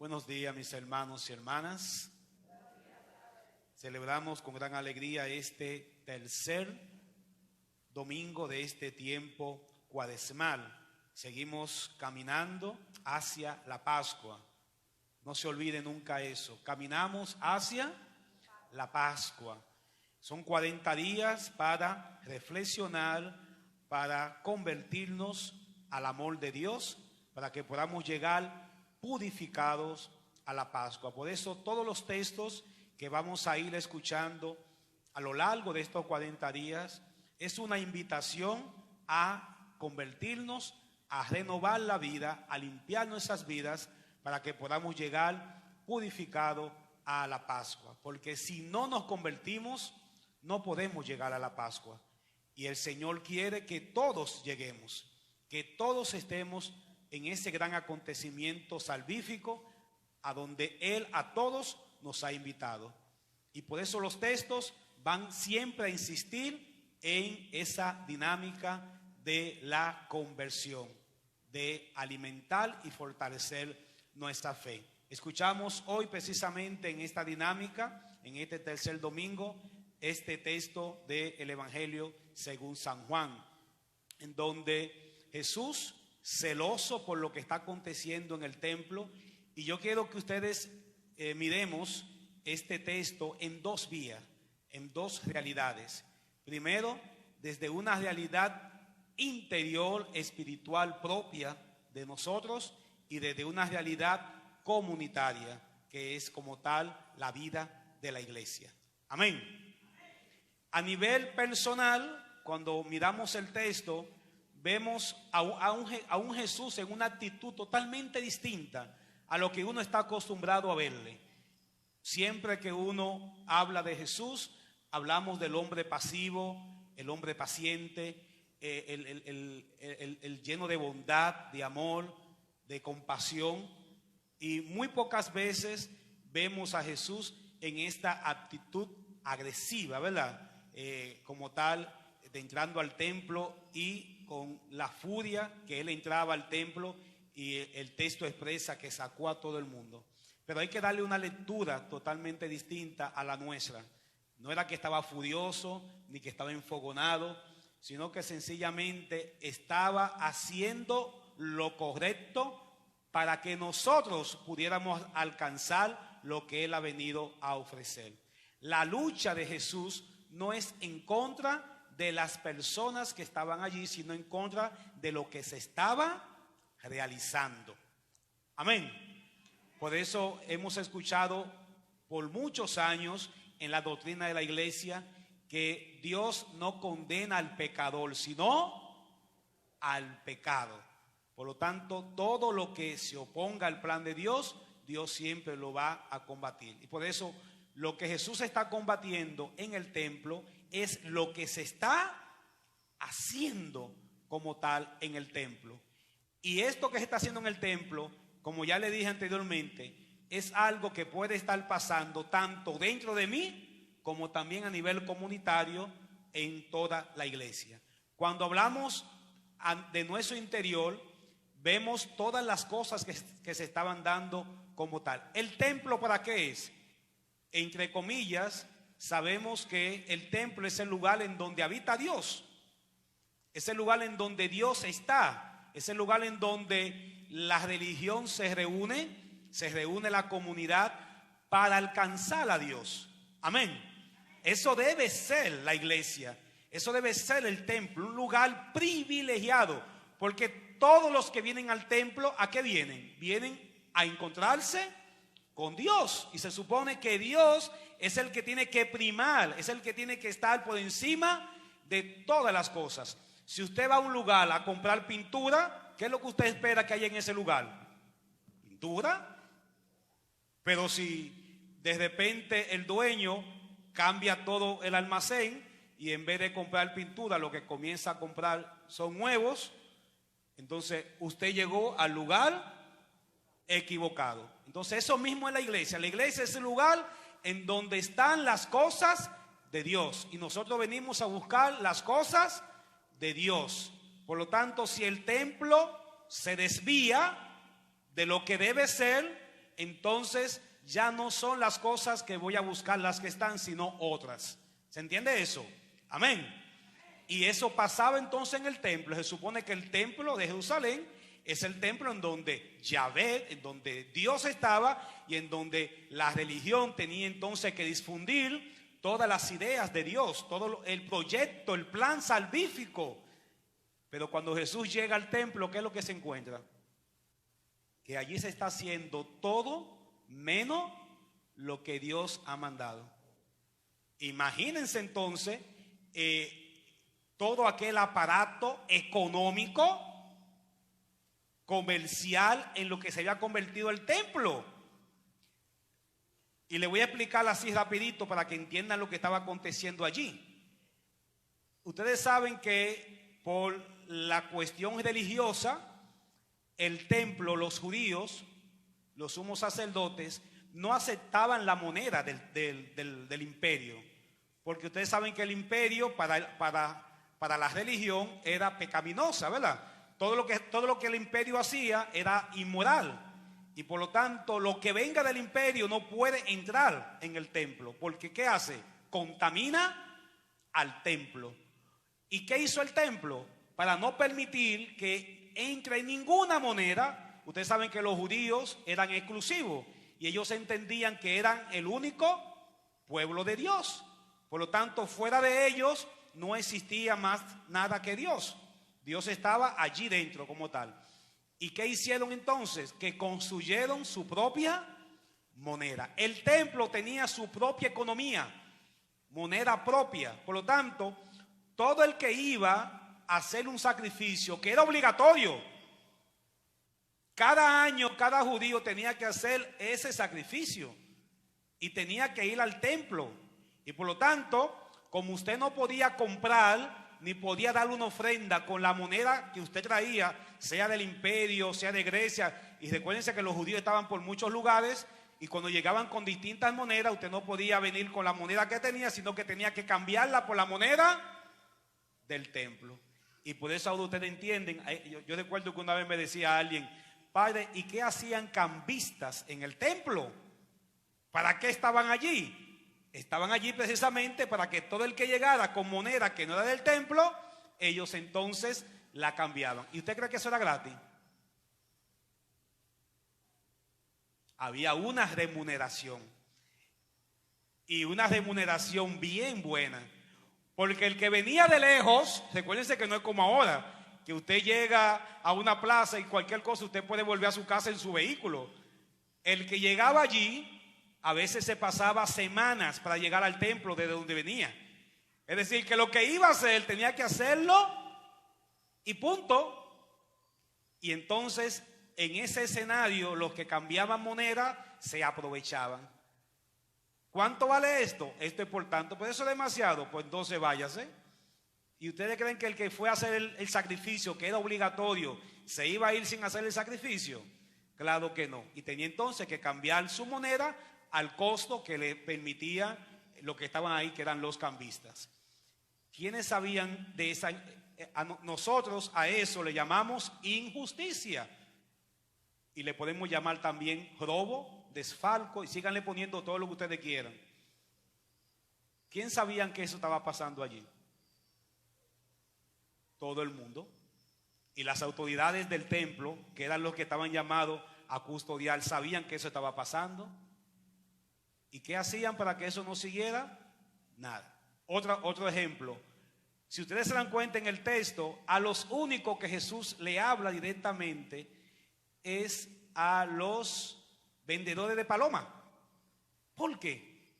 Buenos días, mis hermanos y hermanas. Celebramos con gran alegría este tercer domingo de este tiempo cuaresmal. Seguimos caminando hacia la Pascua. No se olvide nunca eso. Caminamos hacia la Pascua. Son 40 días para reflexionar, para convertirnos al amor de Dios, para que podamos llegar purificados a la Pascua. Por eso todos los textos que vamos a ir escuchando a lo largo de estos 40 días es una invitación a convertirnos, a renovar la vida, a limpiar nuestras vidas para que podamos llegar purificados a la Pascua. Porque si no nos convertimos, no podemos llegar a la Pascua. Y el Señor quiere que todos lleguemos, que todos estemos en ese gran acontecimiento salvífico a donde Él a todos nos ha invitado. Y por eso los textos van siempre a insistir en esa dinámica de la conversión, de alimentar y fortalecer nuestra fe. Escuchamos hoy precisamente en esta dinámica, en este tercer domingo, este texto del Evangelio según San Juan, en donde Jesús, celoso por lo que está aconteciendo en el templo, y yo quiero que ustedes miremos este texto en dos vías, en dos realidades. Primero, desde una realidad interior, espiritual propia de nosotros, y desde una realidad comunitaria, que es como tal la vida de la iglesia. Amén. A nivel personal, cuando miramos el texto, vemos a un Jesús en una actitud totalmente distinta a lo que uno está acostumbrado a verle. Siempre que uno habla de Jesús, hablamos del hombre pasivo, el hombre paciente, el lleno de bondad, de amor, de compasión. Y muy pocas veces vemos a Jesús en esta actitud agresiva, ¿verdad? Como tal, de entrando al templo y con la furia que él entraba al templo, y el texto expresa que sacó a todo el mundo. Pero hay que darle una lectura totalmente distinta a la nuestra. No era que estaba furioso ni que estaba enfogonado, sino que sencillamente estaba haciendo lo correcto para que nosotros pudiéramos alcanzar lo que él ha venido a ofrecer. La lucha de Jesús no es en contra de las personas que estaban allí, sino en contra de lo que se estaba realizando. Amén. Por eso hemos escuchado por muchos años en la doctrina de la iglesia que Dios no condena al pecador, sino al pecado. Por lo tanto, todo lo que se oponga al plan de Dios, Dios siempre lo va a combatir. Y por eso lo que Jesús está combatiendo en el templo es lo que se está haciendo como tal en el templo. Y esto que se está haciendo en el templo, como ya le dije anteriormente, es algo que puede estar pasando tanto dentro de mí como también a nivel comunitario en toda la iglesia. Cuando hablamos de nuestro interior, vemos todas las cosas que se estaban dando como tal. ¿El templo para qué es? Entre comillas, sabemos que el templo es el lugar en donde habita Dios. Es el lugar en donde Dios está. Es el lugar en donde la religión se reúne la comunidad para alcanzar a Dios. Amén. Eso debe ser la iglesia. Eso debe ser el templo, un lugar privilegiado. Porque todos los que vienen al templo, ¿a qué vienen? Vienen a encontrarse con Dios. Y se supone que Dios es el que tiene que primar, es el que tiene que estar por encima de todas las cosas. Si usted va a un lugar a comprar pintura, ¿qué es lo que usted espera que haya en ese lugar? Pintura. Pero si de repente el dueño cambia todo el almacén y en vez de comprar pintura lo que comienza a comprar son huevos, entonces usted llegó al lugar equivocado. Entonces eso mismo es la iglesia. La iglesia es el lugar en donde están las cosas de Dios, y nosotros venimos a buscar las cosas de Dios. Por lo tanto, si el templo se desvía de lo que debe ser, entonces ya no son las cosas que voy a buscar las que están, sino otras. ¿Se entiende eso? Amén. Y eso pasaba entonces en el templo. Se supone que el templo de Jerusalén es el templo en donde Yahvé, en donde Dios estaba y en donde la religión tenía entonces que difundir todas las ideas de Dios, todo el proyecto, el plan salvífico. Pero cuando Jesús llega al templo, ¿qué es lo que se encuentra? Que allí se está haciendo todo menos lo que Dios ha mandado. Imagínense entonces todo aquel aparato económico, comercial, en lo que se había convertido el templo. Y le voy a explicar así rapidito para que entiendan lo que estaba aconteciendo allí. Ustedes saben que por la cuestión religiosa, el templo, los judíos, los sumos sacerdotes, no aceptaban la moneda del imperio. Porque ustedes saben que el imperio para la religión era pecaminosa, ¿verdad? Todo lo que el imperio hacía era inmoral. Y por lo tanto, lo que venga del imperio no puede entrar en el templo. Porque ¿qué hace? Contamina al templo. ¿Y qué hizo el templo? Para no permitir que entre ninguna moneda. Ustedes saben que los judíos eran exclusivos y ellos entendían que eran el único pueblo de Dios. Por lo tanto, fuera de ellos no existía más nada que Dios. Dios estaba allí dentro como tal. ¿Y qué hicieron entonces? Que construyeron su propia moneda. El templo tenía su propia economía, moneda propia. Por lo tanto, todo el que iba a hacer un sacrificio, que era obligatorio, cada año cada judío tenía que hacer ese sacrificio y tenía que ir al templo. Y por lo tanto, como usted no podía comprar ni podía darle una ofrenda con la moneda que usted traía, sea del imperio, sea de Grecia, y recuérdense que los judíos estaban por muchos lugares, y cuando llegaban con distintas monedas, usted no podía venir con la moneda que tenía, sino que tenía que cambiarla por la moneda del templo. Y por eso ahora ustedes entienden, yo recuerdo que una vez me decía alguien: padre, ¿y qué hacían cambistas en el templo? ¿Para qué estaban allí? Estaban allí precisamente para que todo el que llegara con moneda que no era del templo, ellos entonces la cambiaban. ¿Y usted cree que eso era gratis? Había una remuneración. Y una remuneración bien buena. Porque el que venía de lejos, recuérdense que no es como ahora, que usted llega a una plaza y cualquier cosa usted puede volver a su casa en su vehículo. El que llegaba allí a veces se pasaba semanas para llegar al templo desde donde venía. Es decir, que lo que iba a hacer tenía que hacerlo y punto. Y entonces en ese escenario los que cambiaban moneda se aprovechaban. ¿Cuánto vale esto? Esto es por tanto, pues eso es demasiado, pues entonces váyase. ¿Y ustedes creen que el que fue a hacer el sacrificio, que era obligatorio, se iba a ir sin hacer el sacrificio? Claro que no. Y tenía entonces que cambiar su moneda al costo que le permitía lo que estaban ahí, que eran los cambistas. ¿Quiénes sabían de esa? Nosotros a eso le llamamos injusticia. Y le podemos llamar también robo, desfalco, y síganle poniendo todo lo que ustedes quieran. ¿Quién sabían que eso estaba pasando allí? Todo el mundo. Y las autoridades del templo, que eran los que estaban llamados a custodiar, sabían que eso estaba pasando. ¿Y qué hacían para que eso no siguiera? Nada. Otro ejemplo. Si ustedes se dan cuenta en el texto, a los únicos que Jesús le habla directamente es a los vendedores de paloma. ¿Por qué?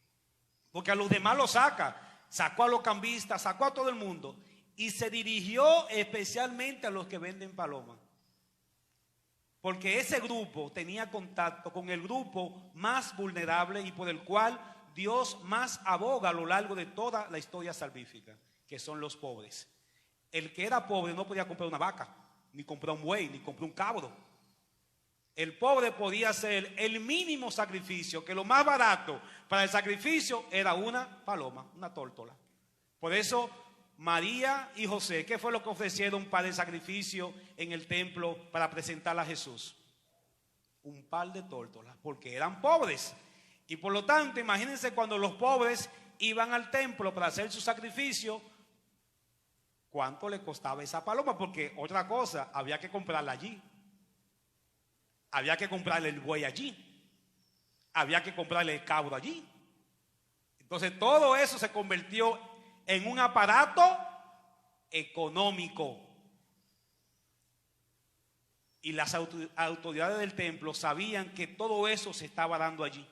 Porque a los demás los sacó a los cambistas, sacó a todo el mundo y se dirigió especialmente a los que venden paloma. Porque ese grupo tenía contacto con el grupo más vulnerable y por el cual Dios más aboga a lo largo de toda la historia salvífica, que son los pobres. El que era pobre no podía comprar una vaca, ni comprar un buey, ni comprar un cabro. El pobre podía hacer el mínimo sacrificio, que lo más barato para el sacrificio era una paloma, una tórtola. Por eso María y José, ¿qué fue lo que ofrecieron para el sacrificio en el templo para presentar a Jesús? un par de tórtolas, porque eran pobres. Y por lo tanto, imagínense cuando los pobres iban al templo para hacer su sacrificio, ¿cuánto le costaba esa paloma? Porque otra cosa, había que comprarla allí. Había que comprarle el buey allí. Había que comprarle el cabro allí. Entonces todo eso se convirtió en un aparato económico. Y las autoridades del templo sabían que todo eso se estaba dando allí.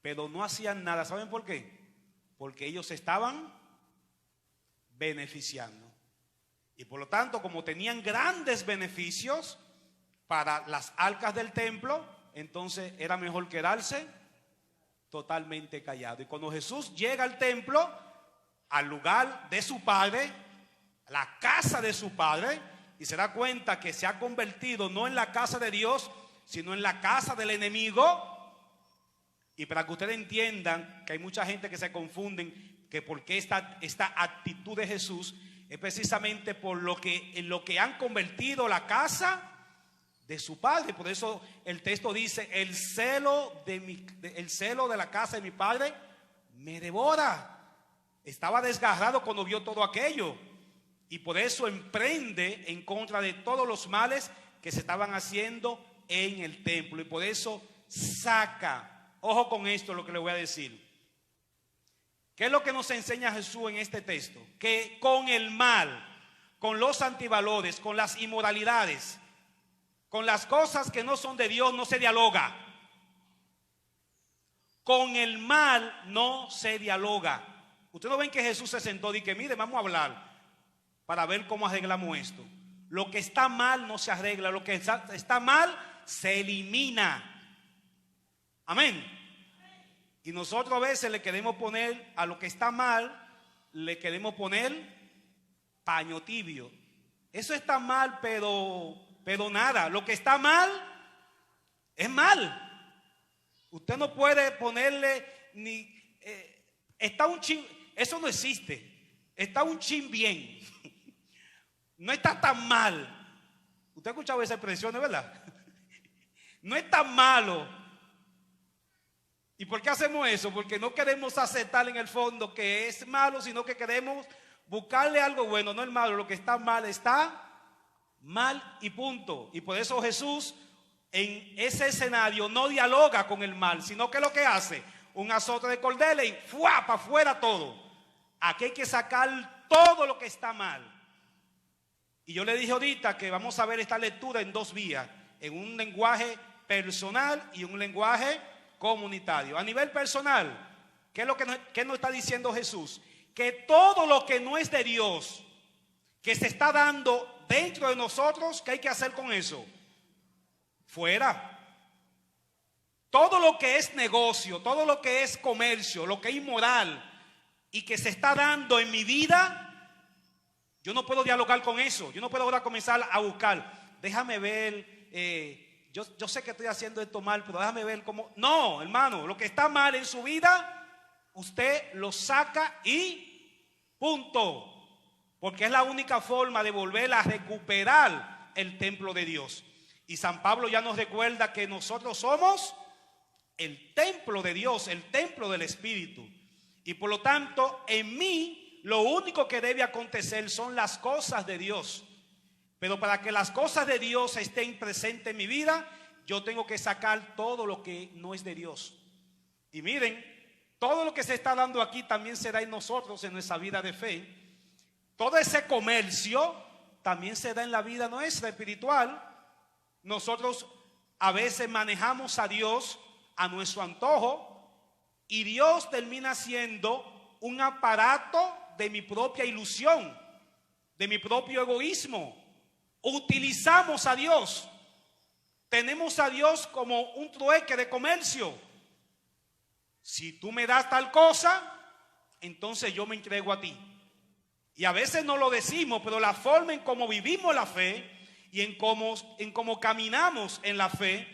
Pero no hacían nada. ¿Saben por qué? Porque ellos estaban beneficiando. Y por lo tanto, como tenían grandes beneficios para las arcas del templo, entonces era mejor quedarse totalmente callado. Y cuando Jesús llega al templo, al lugar de su padre, la casa de su padre, y se da cuenta que se ha convertido no en la casa de Dios, sino en la casa del enemigo. Y para que ustedes entiendan que hay mucha gente que se confunden que por qué esta actitud de Jesús es precisamente por en lo que han convertido la casa de su padre. Por eso el texto dice: el celo de la casa de mi padre me devora. Estaba desgarrado cuando vio todo aquello, y por eso emprende en contra de todos los males que se estaban haciendo en el templo. Y por eso saca, ojo con esto lo que le voy a decir. ¿Qué es lo que nos enseña Jesús en este texto? Que con el mal, con los antivalores, con las inmoralidades, con las cosas que no son de Dios, no se dialoga. Con el mal no se dialoga. Ustedes no ven que Jesús se sentó y que mire, vamos a hablar para ver cómo arreglamos esto. Lo que está mal no se arregla, lo que está mal se elimina. Amén. Y nosotros a veces le queremos poner a lo que está mal, le queremos poner paño tibio. Eso está mal, pero nada. Lo que está mal es mal. Usted no puede ponerle ni está un chin. Eso no existe. Está un chin bien. No está tan mal. Usted ha escuchado esa expresión, ¿verdad? No es tan malo. ¿Y por qué hacemos eso? Porque no queremos aceptar en el fondo que es malo, sino que queremos buscarle algo bueno. No es malo, lo que está mal y punto. Y por eso Jesús en ese escenario no dialoga con el mal, sino que lo que hace, un azote de cordel y ¡fua! Para afuera todo. Aquí hay que sacar todo lo que está mal. Y yo le dije ahorita que vamos a ver esta lectura en dos vías, en un lenguaje personal y un lenguaje comunitario. A nivel personal, ¿qué es lo que nos está diciendo Jesús? Que todo lo que no es de Dios, que se está dando dentro de nosotros, ¿qué hay que hacer con eso? Fuera. Todo lo que es negocio, todo lo que es comercio, lo que es inmoral y que se está dando en mi vida, yo no puedo dialogar con eso. Yo no puedo ahora comenzar a buscar. Déjame ver, yo sé que estoy haciendo esto mal, pero déjame ver cómo. No, hermano, lo que está mal en su vida, usted lo saca y punto. Porque es la única forma de volver a recuperar el templo de Dios. Y San Pablo ya nos recuerda que nosotros somos el templo de Dios, el templo del Espíritu. Y por lo tanto, en mí lo único que debe acontecer son las cosas de Dios. Pero para que las cosas de Dios estén presentes en mi vida, yo tengo que sacar todo lo que no es de Dios. Y miren, todo lo que se está dando aquí también se da en nosotros, en nuestra vida de fe. Todo ese comercio también se da en la vida nuestra espiritual. Nosotros a veces manejamos a Dios a nuestro antojo y Dios termina siendo un aparato de mi propia ilusión, de mi propio egoísmo. Utilizamos a Dios. Tenemos a Dios como un trueque de comercio. Si tú me das tal cosa, entonces yo me entrego a ti. Y a veces no lo decimos, pero la forma en cómo vivimos la fe y en cómo caminamos en la fe,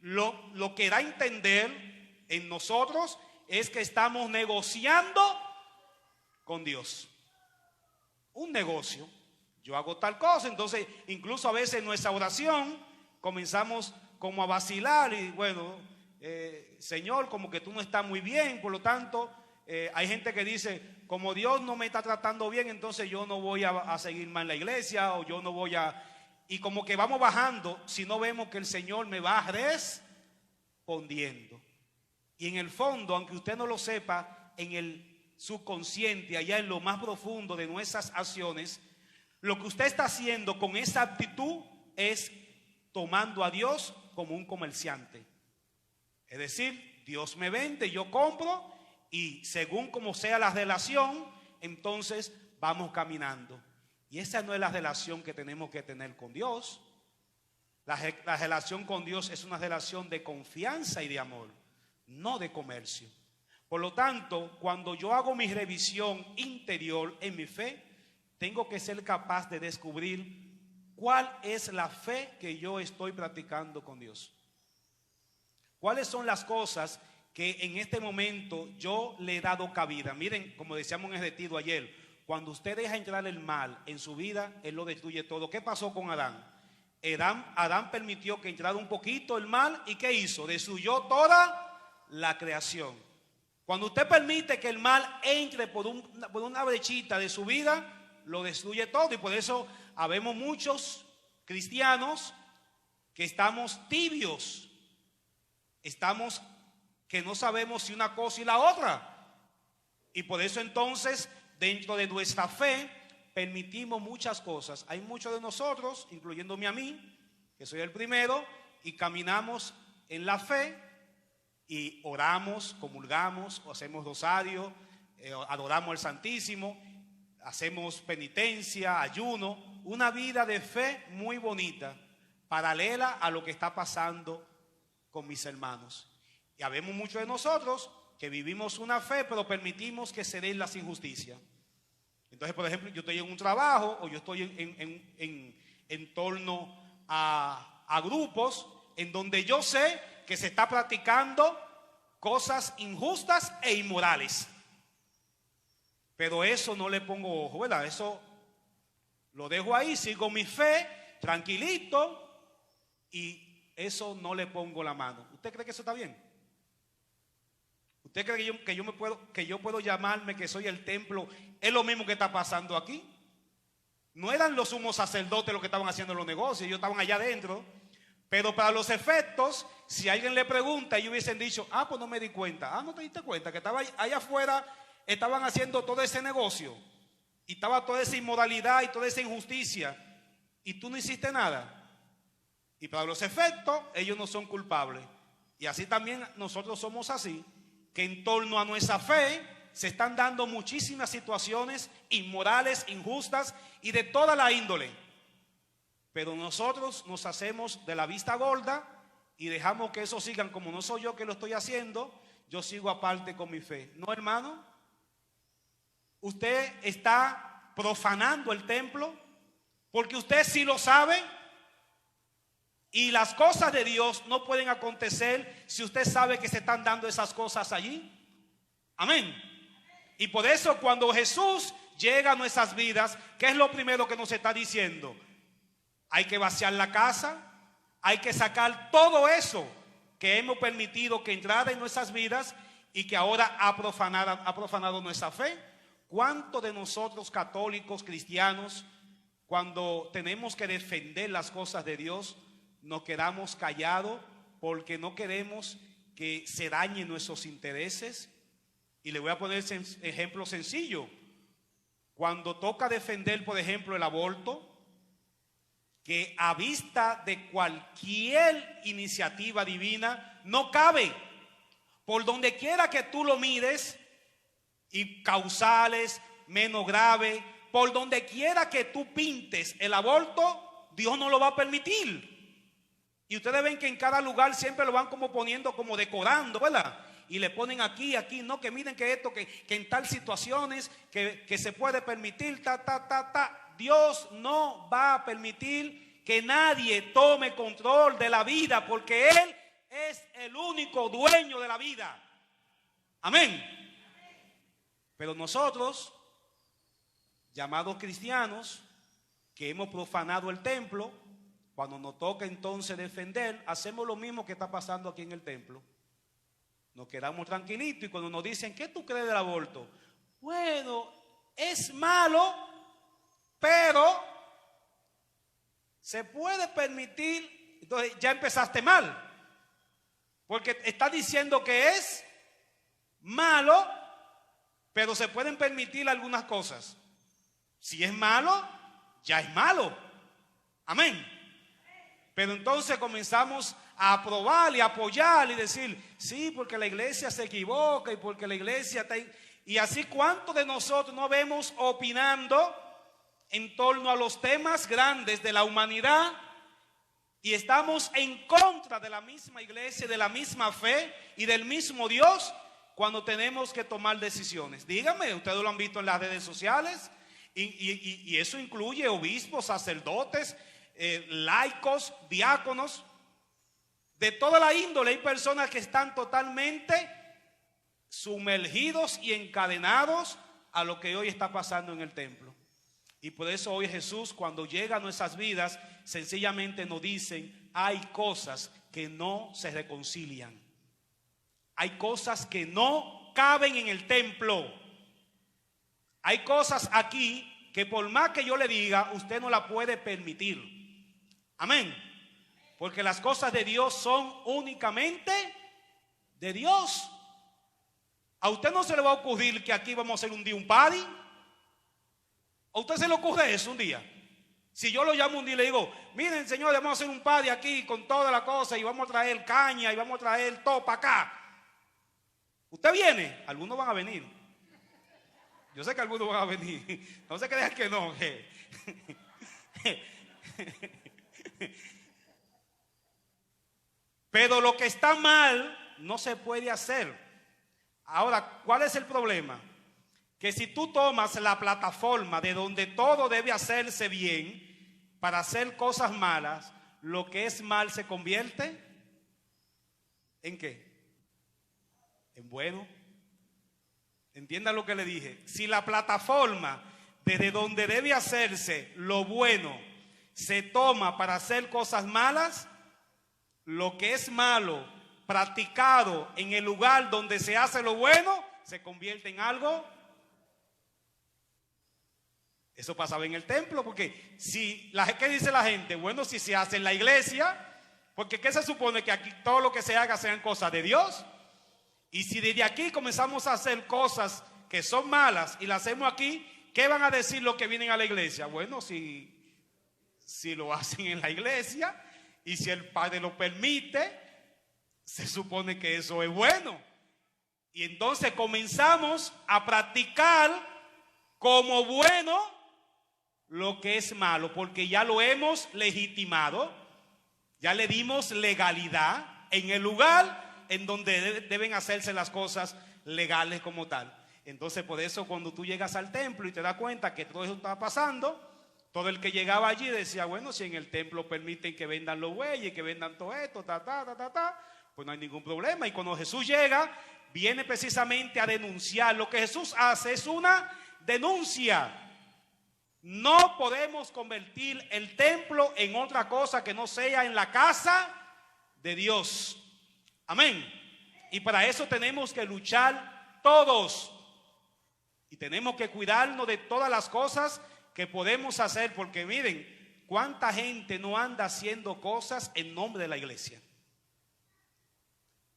lo que da a entender en nosotros es que estamos negociando con Dios. Un negocio. Yo hago tal cosa, entonces incluso a veces en nuestra oración comenzamos como a vacilar y bueno, Señor, como que tú no estás muy bien, por lo tanto, hay gente que dice, como Dios no me está tratando bien, entonces yo no voy a seguir más en la iglesia o yo no voy a... Y como que vamos bajando si no vemos que el Señor me va respondiendo. Y en el fondo, aunque usted no lo sepa, en el subconsciente, allá en lo más profundo de nuestras acciones, lo que usted está haciendo con esa actitud es tomando a Dios como un comerciante. Es decir, Dios me vende, yo compro y según como sea la relación, entonces vamos caminando. Y esa no es la relación que tenemos que tener con Dios. La relación con Dios es una relación de confianza y de amor, no de comercio. Por lo tanto, cuando yo hago mi revisión interior en mi fe, tengo que ser capaz de descubrir cuál es la fe que yo estoy practicando con Dios. ¿Cuáles son las cosas que en este momento yo le he dado cabida? Miren, como decíamos en el retiro ayer, cuando usted deja entrar el mal en su vida, Él lo destruye todo. ¿Qué pasó con Adán? Adán permitió que entrara un poquito el mal y ¿qué hizo? Destruyó toda la creación. Cuando usted permite que el mal entre por una brechita de su vida, lo destruye todo. Y por eso habemos muchos cristianos que estamos tibios. Estamos que no sabemos si una cosa y la otra. Y por eso entonces, dentro de nuestra fe, permitimos muchas cosas. Hay muchos de nosotros, incluyéndome a mí, que soy el primero, y caminamos en la fe y oramos, comulgamos, hacemos rosario, adoramos al Santísimo, hacemos penitencia, ayuno, una vida de fe muy bonita, paralela a lo que está pasando con mis hermanos. Y habemos muchos de nosotros que vivimos una fe, pero permitimos que se den las injusticias. Entonces, por ejemplo, yo estoy en un trabajo o yo estoy en torno a grupos en donde yo sé que se está practicando cosas injustas e inmorales. Pero eso no le pongo ojo, ¿verdad? Eso lo dejo ahí, sigo mi fe, tranquilito, y eso no le pongo la mano. ¿Usted cree que eso está bien? ¿Usted cree que yo puedo llamarme que soy el templo? Es lo mismo que está pasando aquí. No eran los sumos sacerdotes los que estaban haciendo los negocios, ellos estaban allá adentro. Pero para los efectos, si alguien le pregunta, ellos hubiesen dicho, pues no me di cuenta. No te diste cuenta que estaba allá afuera, estaban haciendo todo ese negocio. Y estaba toda esa inmoralidad y toda esa injusticia. Y tú no hiciste nada. Y para los efectos, ellos no son culpables. Y así también nosotros somos así, que en torno a nuestra fe se están dando muchísimas situaciones inmorales, injustas y de toda la índole. Pero nosotros nos hacemos de la vista gorda y dejamos que eso sigan. Como no soy yo que lo estoy haciendo, yo sigo aparte con mi fe. ¿No, hermano? Usted está profanando el templo porque usted sí lo sabe. Y las cosas de Dios no pueden acontecer si usted sabe que se están dando esas cosas allí. Amén. Y por eso cuando Jesús llega a nuestras vidas, ¿qué es lo primero que nos está diciendo? Hay que vaciar la casa, hay que sacar todo eso que hemos permitido que entrara en nuestras vidas y que ahora ha profanado nuestra fe. ¿Cuántos de nosotros católicos, cristianos, cuando tenemos que defender las cosas de Dios, nos quedamos callados porque no queremos que se dañen nuestros intereses? Y le voy a poner ejemplo sencillo. Cuando toca defender, por ejemplo, el aborto, que a vista de cualquier iniciativa divina no cabe. Por donde quiera que tú lo mires, y causales, menos grave, por donde quiera que tú pintes el aborto, Dios no lo va a permitir. Y ustedes ven que en cada lugar siempre lo van como poniendo, como decorando, ¿verdad? Y le ponen aquí, no, que miren que esto, que en tal situaciones que se puede permitir, Dios no va a permitir que nadie tome control de la vida, porque Él es el único dueño de la vida. Amén. Pero nosotros, llamados cristianos, que hemos profanado el templo, Cuando nos toca entonces defender, hacemos lo mismo que está pasando aquí en el templo. Nos quedamos tranquilitos y cuando nos dicen, ¿qué tú crees del aborto? Bueno, es malo, pero se puede permitir. Entonces ya empezaste mal, porque está diciendo que es malo, pero se pueden permitir algunas cosas. Si es malo, ya es malo. Amén. Pero entonces comenzamos a aprobar y apoyar y decir, sí, porque la iglesia se equivoca y porque la iglesia está... Y así, ¿cuántos de nosotros no vemos opinando en torno a los temas grandes de la humanidad y estamos en contra de la misma iglesia, de la misma fe y del mismo Dios cuando tenemos que tomar decisiones? Díganme, ustedes lo han visto en las redes sociales y eso incluye obispos, sacerdotes, laicos, diáconos, de toda la índole. Hay personas que están totalmente sumergidos y encadenados a lo que hoy está pasando en el templo. Y por eso hoy Jesús, cuando llega a nuestras vidas, sencillamente nos dicen, hay cosas que no se reconcilian. Hay cosas que no caben en el templo. Hay cosas aquí que por más que yo le diga, usted no la puede permitir. Amén. Porque las cosas de Dios son únicamente de Dios. ¿A usted no se le va a ocurrir que aquí vamos a hacer un día un party? ¿A usted se le ocurre eso un día? Si yo lo llamo un día y le digo, miren señores, vamos a hacer un party aquí con toda la cosa y vamos a traer caña y vamos a traer todo para acá. ¿Usted viene? Algunos van a venir. Yo sé que algunos van a venir. No se crean que no. Pero lo que está mal no se puede hacer. Ahora, ¿cuál es el problema? Que si tú tomas la plataforma de donde todo debe hacerse bien para hacer cosas malas, lo que es mal se convierte ¿en qué? En bueno. Entiendan lo que le dije. Si la plataforma desde donde debe hacerse lo bueno se toma para hacer cosas malas, lo que es malo practicado en el lugar donde se hace lo bueno se convierte en algo. Eso pasaba en el templo, porque si ¿qué dice la gente? Bueno, si se hace en la iglesia, porque ¿qué se supone? Que aquí todo lo que se haga sean cosas de Dios. Y si desde aquí comenzamos a hacer cosas que son malas y las hacemos aquí, ¿qué van a decir los que vienen a la iglesia? Bueno, si lo hacen en la iglesia y si el Padre lo permite, se supone que eso es bueno. Y entonces comenzamos a practicar como bueno lo que es malo, porque ya lo hemos legitimado, ya le dimos legalidad en el lugar en donde deben hacerse las cosas legales como tal. Entonces por eso cuando tú llegas al templo y te das cuenta que todo eso está pasando, todo el que llegaba allí decía, bueno, si en el templo permiten que vendan los bueyes, que vendan todo esto, pues no hay ningún problema. Y cuando Jesús llega, viene precisamente a denunciar. Lo que Jesús hace es una denuncia. No podemos convertir el templo en otra cosa que no sea en la casa de Dios. Amén. Y para eso tenemos que luchar todos. Y tenemos que cuidarnos de todas las cosas que podemos hacer. Porque miren, cuánta gente no anda haciendo cosas en nombre de la iglesia.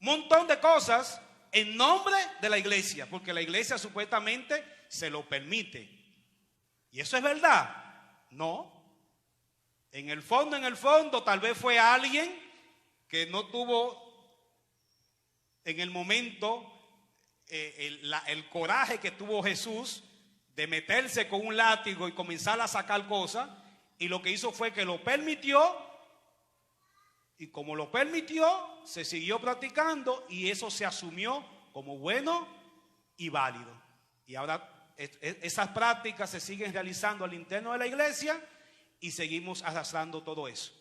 Un montón de cosas en nombre de la iglesia, porque la iglesia supuestamente se lo permite. ¿Y eso es verdad? No. En el fondo, tal vez fue alguien que no tuvo en el momento el coraje que tuvo Jesús de meterse con un látigo y comenzar a sacar cosas, y lo que hizo fue que lo permitió, y como lo permitió, se siguió practicando y eso se asumió como bueno y válido. Y ahora esas prácticas se siguen realizando al interno de la iglesia y seguimos arrastrando todo eso.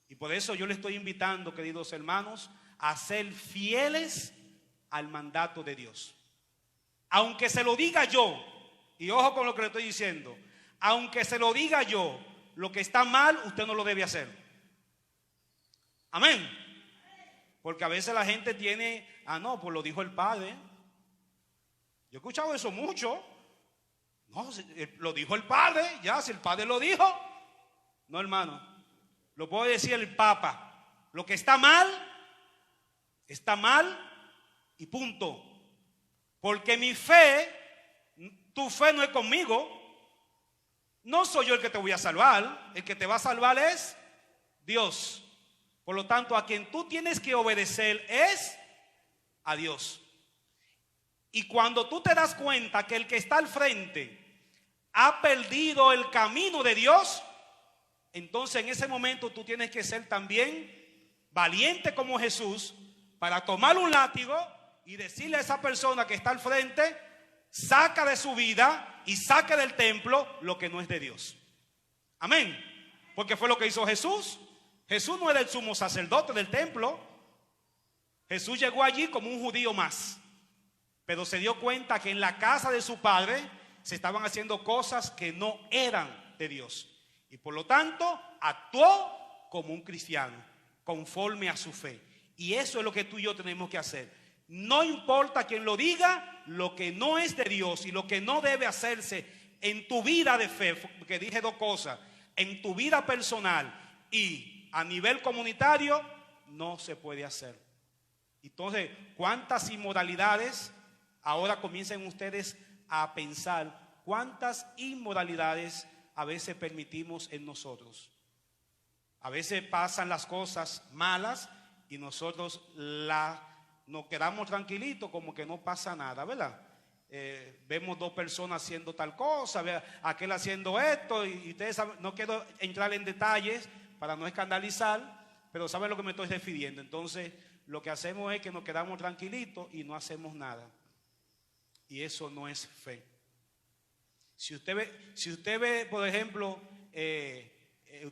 Y por eso yo le estoy invitando, queridos hermanos, a ser fieles al mandato de Dios. Aunque se lo diga yo, y ojo con lo que le estoy diciendo, aunque se lo diga yo, lo que está mal usted no lo debe hacer. Amén. Porque a veces la gente tiene, no, pues lo dijo el Padre. Yo he escuchado eso mucho. No, lo dijo el Padre, ya, si el Padre lo dijo. No, hermano, lo puede decir el Papa. Lo que está mal y punto. Porque mi fe, tu fe no es conmigo. No soy yo el que te voy a salvar. El que te va a salvar es Dios. Por lo tanto, a quien tú tienes que obedecer es a Dios. Y cuando tú te das cuenta que el que está al frente ha perdido el camino de Dios, entonces en ese momento tú tienes que ser también valiente como Jesús para tomar un látigo y decirle a esa persona que está al frente, saca de su vida y saque del templo lo que no es de Dios. Amén. Porque fue lo que hizo Jesús. Jesús no era el sumo sacerdote del templo. Jesús llegó allí como un judío más, pero se dio cuenta que en la casa de su padre se estaban haciendo cosas que no eran de Dios. Y por lo tanto actuó como un cristiano, conforme a su fe. Y eso es lo que tú y yo tenemos que hacer. No importa quién lo diga, lo que no es de Dios y lo que no debe hacerse en tu vida de fe, porque dije dos cosas, en tu vida personal y a nivel comunitario, no se puede hacer. Entonces, ¿cuántas inmoralidades? Ahora comiencen ustedes a pensar, ¿cuántas inmoralidades a veces permitimos en nosotros? A veces pasan las cosas malas y nosotros nos quedamos tranquilitos como que no pasa nada, ¿verdad? Vemos dos personas haciendo tal cosa, aquel haciendo esto, y ustedes saben, no quiero entrar en detalles para no escandalizar, pero saben lo que me estoy refiriendo. Entonces, lo que hacemos es que nos quedamos tranquilitos y no hacemos nada. Y eso no es fe. Si usted ve, por ejemplo,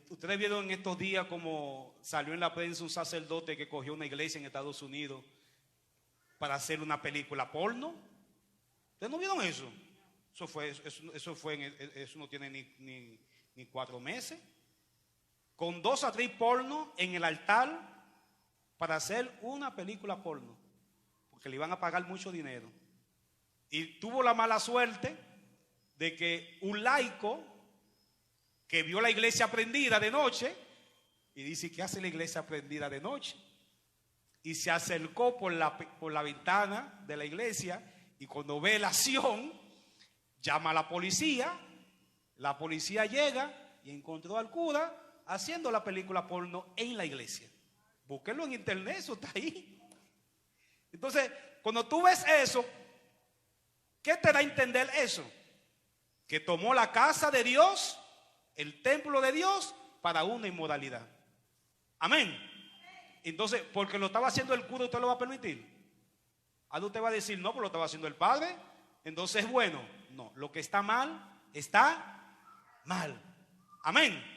ustedes vieron en estos días como salió en la prensa un sacerdote que cogió una iglesia en Estados Unidos para hacer una película porno. ¿Ustedes no vieron eso? Eso no tiene ni 4 meses. Con 2 actrices porno en el altar para hacer una película porno, porque le iban a pagar mucho dinero. Y tuvo la mala suerte de que un laico que vio la iglesia prendida de noche y dice, ¿qué hace la iglesia prendida de noche? Y se acercó por la ventana de la iglesia, y cuando ve la acción llama a la policía llega y encontró al cura haciendo la película porno en la iglesia. Búsquenlo en internet, eso está ahí. Entonces, cuando tú ves eso, ¿qué te da a entender eso? Que tomó la casa de Dios, el templo de Dios, para una inmoralidad. Amén. Entonces, porque lo estaba haciendo el cura, ¿usted lo va a permitir? Ahora usted va a decir, no, pero lo estaba haciendo el Padre, entonces es bueno. No, lo que está mal, está mal. Amén.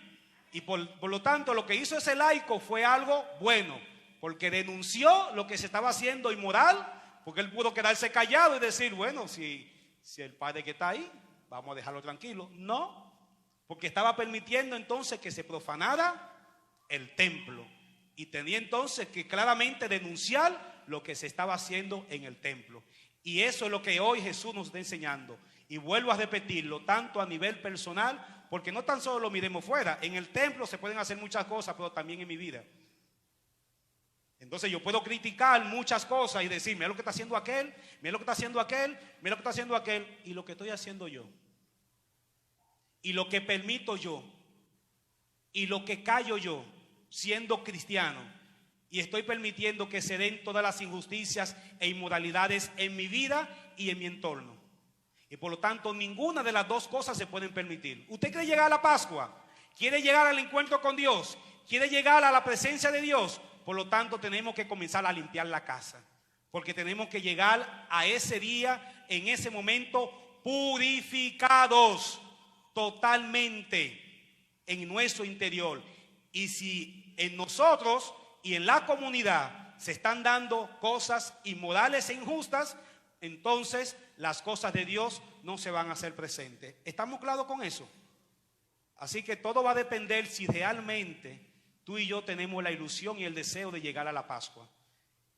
Y por lo tanto, lo que hizo ese laico fue algo bueno, porque denunció lo que se estaba haciendo inmoral, porque él pudo quedarse callado y decir, bueno, si el Padre que está ahí, vamos a dejarlo tranquilo. No, porque estaba permitiendo entonces que se profanara el templo, y tenía entonces que claramente denunciar lo que se estaba haciendo en el templo. Y eso es lo que hoy Jesús nos está enseñando. Y vuelvo a repetirlo, tanto a nivel personal, porque no tan solo lo miremos fuera. En el templo se pueden hacer muchas cosas, pero también en mi vida. Entonces yo puedo criticar muchas cosas y decir, mira lo que está haciendo aquel, mira lo que está haciendo aquel, mira lo que está haciendo aquel, y lo que estoy haciendo yo, y lo que permito yo, y lo que callo yo, siendo cristiano, y estoy permitiendo que se den todas las injusticias e inmoralidades en mi vida y en mi entorno. Y por lo tanto, ninguna de las dos cosas se pueden permitir. ¿Usted quiere llegar a la Pascua? ¿Quiere llegar al encuentro con Dios? ¿Quiere llegar a la presencia de Dios? Por lo tanto, tenemos que comenzar a limpiar la casa, porque tenemos que llegar a ese día, en ese momento, purificados totalmente en nuestro interior. Y si en nosotros y en la comunidad se están dando cosas inmorales e injustas, entonces las cosas de Dios no se van a hacer presentes. ¿Estamos claros con eso? Así que todo va a depender si realmente tú y yo tenemos la ilusión y el deseo de llegar a la Pascua.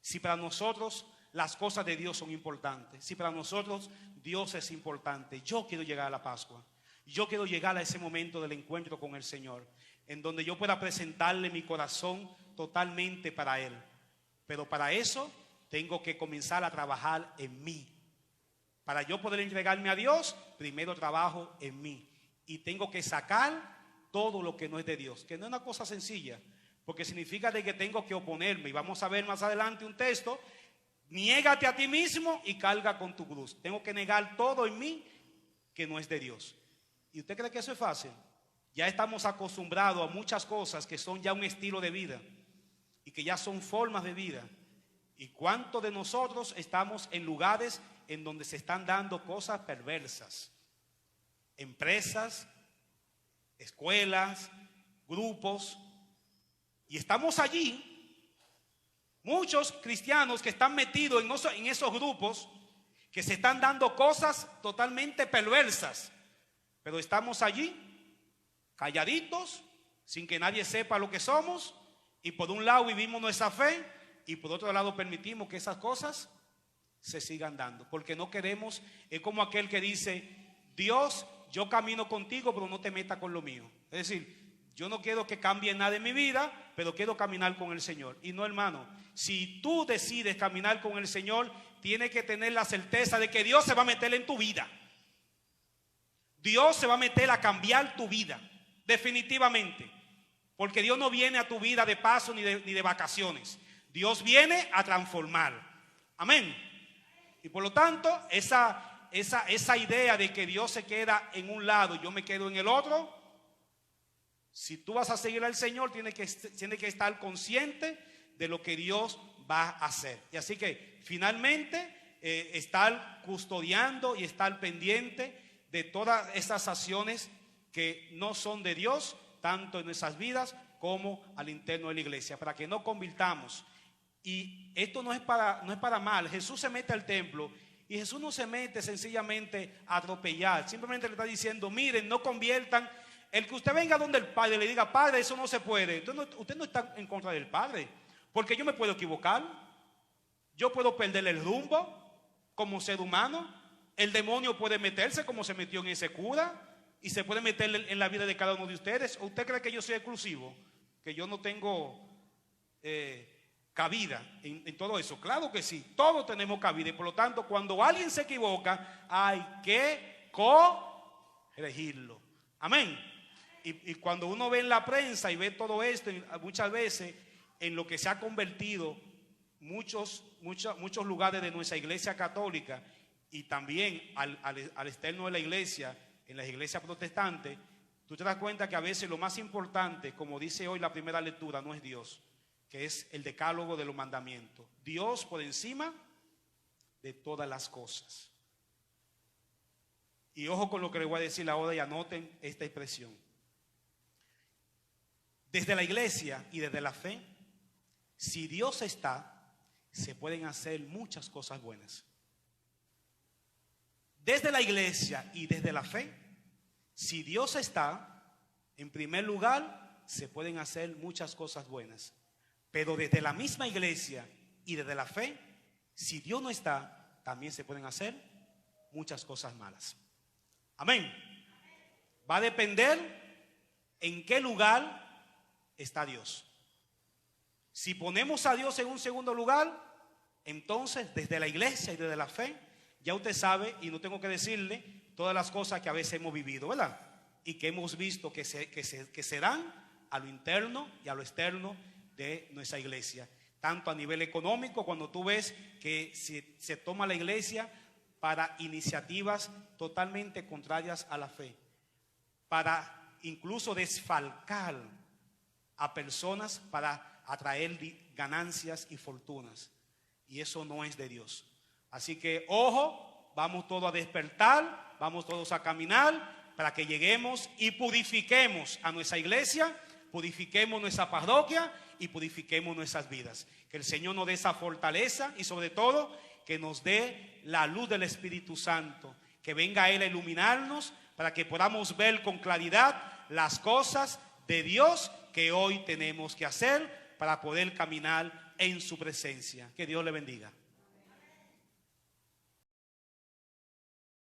Si para nosotros las cosas de Dios son importantes, si para nosotros Dios es importante, yo quiero llegar a la Pascua. Yo quiero llegar a ese momento del encuentro con el Señor, en donde yo pueda presentarle mi corazón totalmente para Él. Pero para eso tengo que comenzar a trabajar en mí. Para yo poder entregarme a Dios, primero trabajo en mí. Y tengo que sacar todo lo que no es de Dios, que no es una cosa sencilla, porque significa de que tengo que oponerme. Y vamos a ver más adelante un texto: niégate a ti mismo y carga con tu cruz. Tengo que negar todo en mí que no es de Dios. ¿Y usted cree que eso es fácil? Ya estamos acostumbrados a muchas cosas que son ya un estilo de vida y que ya son formas de vida. ¿Y cuántos de nosotros estamos en lugares en donde se están dando cosas perversas? Empresas, escuelas, grupos. Y estamos allí, muchos cristianos que están metidos en esos grupos, que se están dando cosas totalmente perversas. Pero estamos allí, calladitos, sin que nadie sepa lo que somos. Y por un lado vivimos nuestra fe, y por otro lado permitimos que esas cosas se sigan dando, porque no queremos. Es como aquel que dice: Dios, yo camino contigo, pero no te metas con lo mío. Es decir, yo no quiero que cambie nada en mi vida, pero quiero caminar con el Señor. Y no, hermano, si tú decides caminar con el Señor, tienes que tener la certeza de que Dios se va a meter en tu vida. Dios se va a meter a cambiar tu vida, definitivamente. Porque Dios no viene a tu vida de paso ni de vacaciones. Dios viene a transformar. Amén. Y por lo tanto, esa idea de que Dios se queda en un lado y yo me quedo en el otro, si tú vas a seguir al Señor, tienes que estar consciente de lo que Dios va a hacer. Y así que finalmente estar custodiando y estar pendiente de todas esas acciones que no son de Dios, tanto en nuestras vidas como al interno de la iglesia, para que no convirtamos. Y esto no es para mal. Jesús se mete al templo y Jesús no se mete sencillamente a atropellar. Simplemente le está diciendo: miren, no conviertan. El que usted venga donde el Padre le diga: Padre, eso no se puede. Entonces usted no está en contra del Padre, porque yo me puedo equivocar, yo puedo perder el rumbo como ser humano. El demonio puede meterse como se metió en ese cura, y se puede meter en la vida de cada uno de ustedes. ¿O usted cree que yo soy exclusivo, que yo no tengo cabida en todo eso? Claro que sí, todos tenemos cabida. Y por lo tanto, cuando alguien se equivoca, hay que corregirlo. Amén. Y cuando uno ve en la prensa y ve todo esto, muchas veces en lo que se ha convertido muchos lugares de nuestra iglesia católica, y también al externo de la iglesia, en las iglesias protestantes, tú te das cuenta que a veces lo más importante, como dice hoy la primera lectura, no es Dios, que es el decálogo de los mandamientos. Dios por encima de todas las cosas. Y ojo con lo que les voy a decir ahora, y anoten esta expresión. Desde la iglesia y desde la fe, si Dios está, se pueden hacer muchas cosas buenas. Desde la iglesia y desde la fe, si Dios está, en primer lugar, se pueden hacer muchas cosas buenas. Pero desde la misma iglesia y desde la fe, si Dios no está, también se pueden hacer muchas cosas malas. Amén. Va a depender en qué lugar está Dios. Si ponemos a Dios en un segundo lugar, entonces desde la iglesia y desde la fe, ya usted sabe, y no tengo que decirle todas las cosas que a veces hemos vivido, ¿verdad? Y que hemos visto que se dan a lo interno y a lo externo de nuestra iglesia. Tanto a nivel económico, cuando tú ves que se toma la iglesia para iniciativas totalmente contrarias a la fe, para incluso desfalcar a personas para atraer ganancias y fortunas. Y eso no es de Dios. Así que ojo, vamos todos a despertar, vamos todos a caminar para que lleguemos y purifiquemos a nuestra iglesia, purifiquemos nuestra parroquia y purifiquemos nuestras vidas. Que el Señor nos dé esa fortaleza y sobre todo que nos dé la luz del Espíritu Santo, que venga Él a iluminarnos para que podamos ver con claridad las cosas de Dios que hoy tenemos que hacer para poder caminar en su presencia. Que Dios le bendiga.